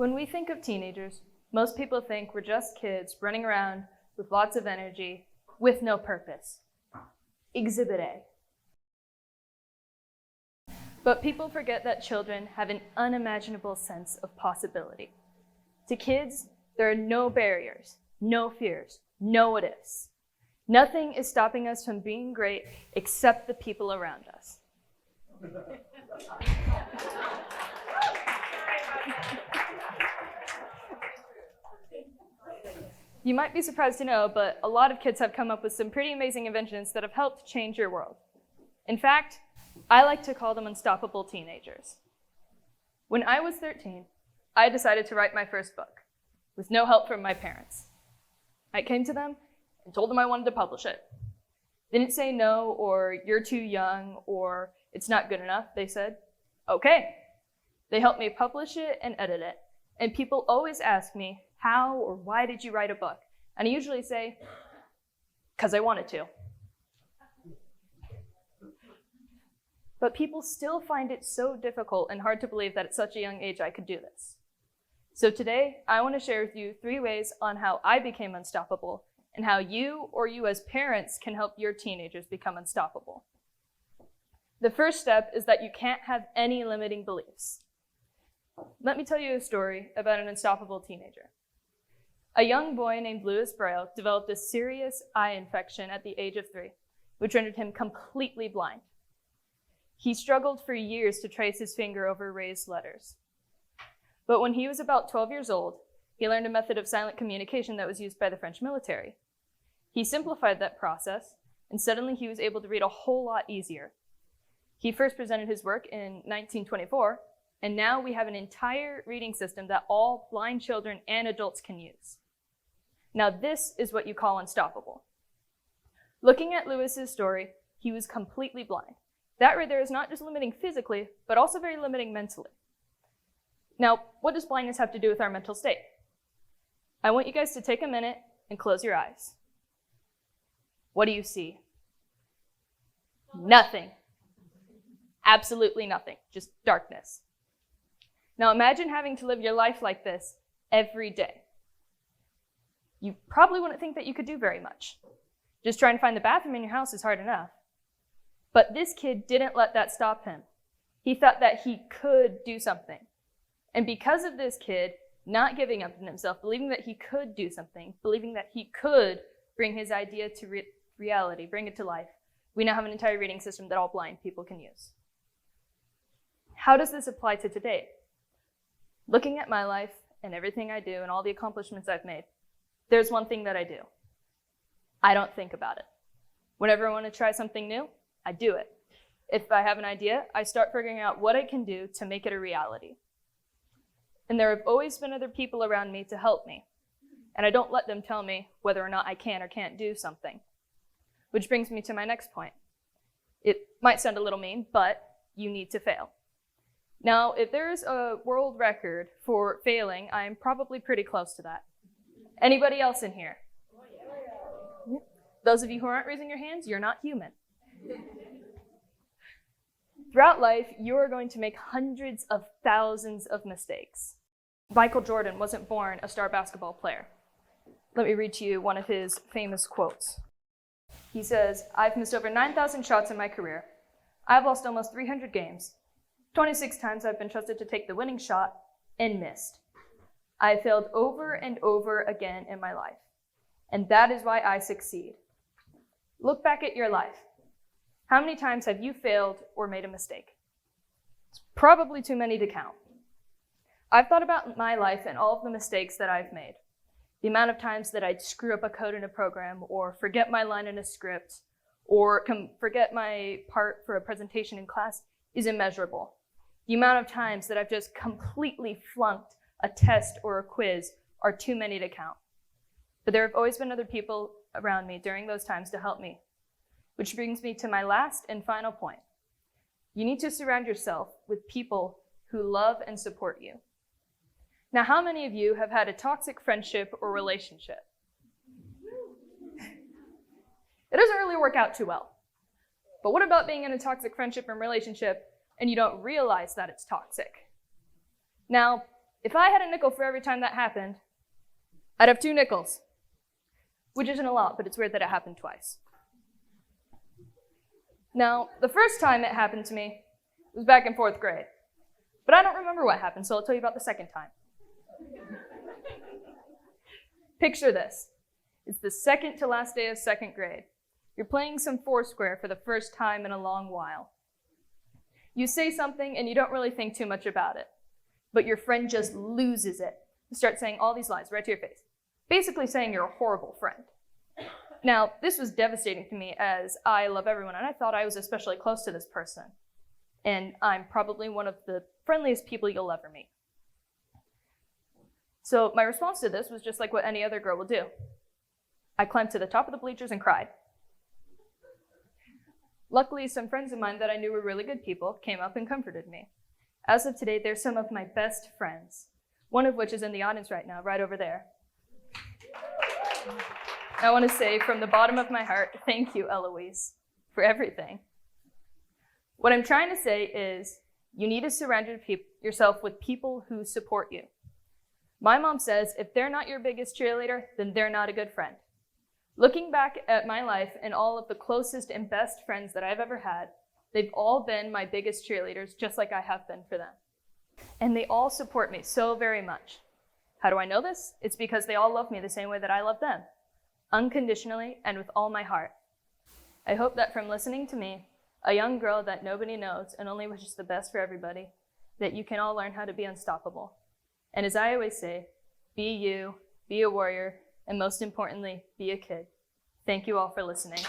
When we think of teenagers, most people think we're just kids running around with lots of energy, with no purpose. Exhibit A. But people forget that children have an unimaginable sense of possibility. To kids, there are no barriers, no fears, no what-ifs. Nothing is stopping us from being great except the people around us. You might be surprised to know, but a lot of kids have come up with some pretty amazing inventions that have helped change your world. In fact, I like to call them unstoppable teenagers. When I was 13, I decided to write my first book, with no help from my parents. I came to them and told them I wanted to publish it. They didn't say no, or you're too young, or it's not good enough. They said, okay. They helped me publish it and edit it. And people always ask me, how or why did you write a book? And I usually say, because I wanted to. But people still find it so difficult and hard to believe that at such a young age I could do this. So today, I want to share with you 3 ways on how I became unstoppable and how you or you as parents can help your teenagers become unstoppable. The first step is that you can't have any limiting beliefs. Let me tell you a story about an unstoppable teenager. A young boy named Louis Braille developed a serious eye infection at the age of 3, which rendered him completely blind. He struggled for years to trace his finger over raised letters. But when he was about 12 years old, he learned a method of silent communication that was used by the French military. He simplified that process, and suddenly he was able to read a whole lot easier. He first presented his work in 1924, and now we have an entire reading system that all blind children and adults can use. Now this is what you call unstoppable. Looking at Louis's story, he was completely blind. That right there is not just limiting physically, but also very limiting mentally. Now, what does blindness have to do with our mental state? I want you guys to take a minute and close your eyes. What do you see? Nothing. Absolutely nothing, just darkness. Now imagine having to live your life like this every day. You probably wouldn't think that you could do very much. Just trying to find the bathroom in your house is hard enough. But this kid didn't let that stop him. He thought that he could do something. And because of this kid not giving up on himself, believing that he could do something, believing that he could bring his idea to reality, bring it to life, we now have an entire reading system that all blind people can use. How does this apply to today? Looking at my life and everything I do and all the accomplishments I've made, there's one thing that I do. I don't think about it. Whenever I want to try something new, I do it. If I have an idea, I start figuring out what I can do to make it a reality. And there have always been other people around me to help me. And I don't let them tell me whether or not I can or can't do something. Which brings me to my next point. It might sound a little mean, but you need to fail. Now, if there's a world record for failing, I'm probably pretty close to that. Anybody else in here? Those of you who aren't raising your hands, you're not human. Throughout life, you are going to make hundreds of thousands of mistakes. Michael Jordan wasn't born a star basketball player. Let me read to you one of his famous quotes. He says, "I've missed over 9,000 shots in my career. I've lost almost 300 games. 26 times I've been trusted to take the winning shot and missed. I have failed over and over again in my life, and that is why I succeed." Look back at your life. How many times have you failed or made a mistake? It's probably too many to count. I've thought about my life and all of the mistakes that I've made. The amount of times that I'd screw up a code in a program, or forget my line in a script, or forget my part for a presentation in class is immeasurable. The amount of times that I've just completely flunked a test or a quiz are too many to count. But there have always been other people around me during those times to help me. Which brings me to my last and final point. You need to surround yourself with people who love and support you. Now, how many of you have had a toxic friendship or relationship? It doesn't really work out too well. But what about being in a toxic friendship and relationship and you don't realize that it's toxic? Now, If I had a nickel for every time that happened, I'd have 2 nickels, which isn't a lot, but it's weird that it happened twice. Now, the first time it happened to me was back in 4th grade, but I don't remember what happened, so I'll tell you about the second time. Picture this. It's the second to last day of 2nd grade. You're playing some Foursquare for the first time in a long while. You say something and you don't really think too much about it, but your friend just loses it and starts saying all these lies right to your face, basically saying you're a horrible friend. Now, this was devastating to me as I love everyone and I thought I was especially close to this person. And I'm probably one of the friendliest people you'll ever meet. So my response to this was just like what any other girl would do. I climbed to the top of the bleachers and cried. Luckily, some friends of mine that I knew were really good people came up and comforted me. As of today, they're some of my best friends, one of which is in the audience right now, right over there. I want to say from the bottom of my heart, thank you, Eloise, for everything. What I'm trying to say is you need to surround yourself with people who support you. My mom says if they're not your biggest cheerleader, then they're not a good friend. Looking back at my life and all of the closest and best friends that I've ever had, they've all been my biggest cheerleaders, just like I have been for them. And they all support me so very much. How do I know this? It's because they all love me the same way that I love them, unconditionally and with all my heart. I hope that from listening to me, a young girl that nobody knows and only wishes the best for everybody, that you can all learn how to be unstoppable. And as I always say, be you, be a warrior, and most importantly, be a kid. Thank you all for listening.